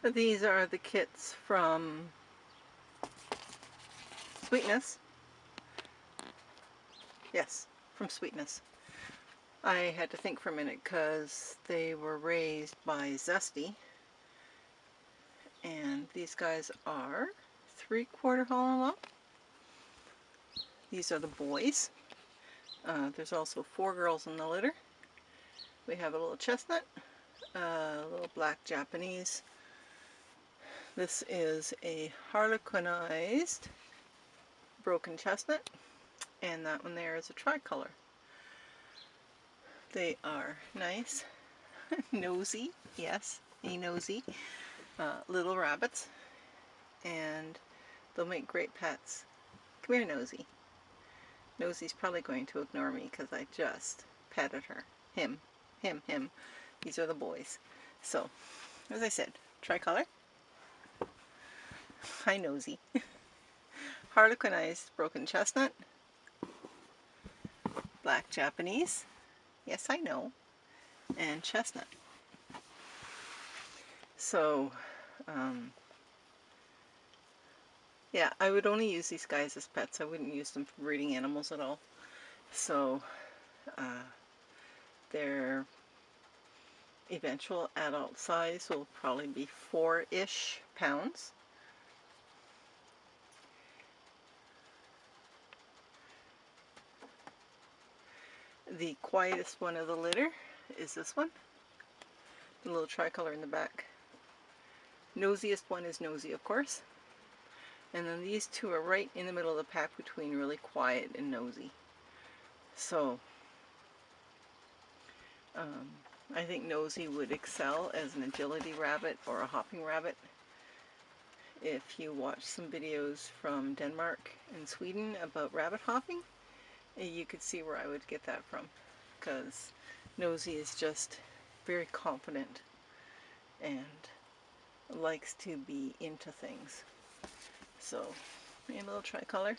These are the kits from Sweetness. Yes, from Sweetness. I had to think for a minute because they were raised by Zesty. And these guys are 3/4 holland long. These are the boys. There's also 4 girls in the litter. We have a little chestnut, a little black Japanese. This is a harlequinized broken chestnut, and that one there is a tricolor. They are nice, nosy, yes, a nosy, little rabbits, and they'll make great pets. Come here, Nosy. Nosy's probably going to ignore me because I just petted her. Him. These are the boys. So, as I said, tricolor. Hi, Nosy. Harlequinized broken chestnut. Black Japanese. Yes, I know. And chestnut. So, yeah, I would only use these guys as pets. I wouldn't use them for breeding animals at all. So, their eventual adult size will probably be 4-ish pounds. The quietest one of the litter is this one, the little tricolor in the back. Nosiest one is Nosy, of course. And then these two are right in the middle of the pack between really quiet and nosy. So, I think Nosy would excel as an agility rabbit or a hopping rabbit. If you watch some videos from Denmark and Sweden about rabbit hopping, you could see where I would get that from, because Nosy is just very confident and likes to be into things. So, a little tricolor.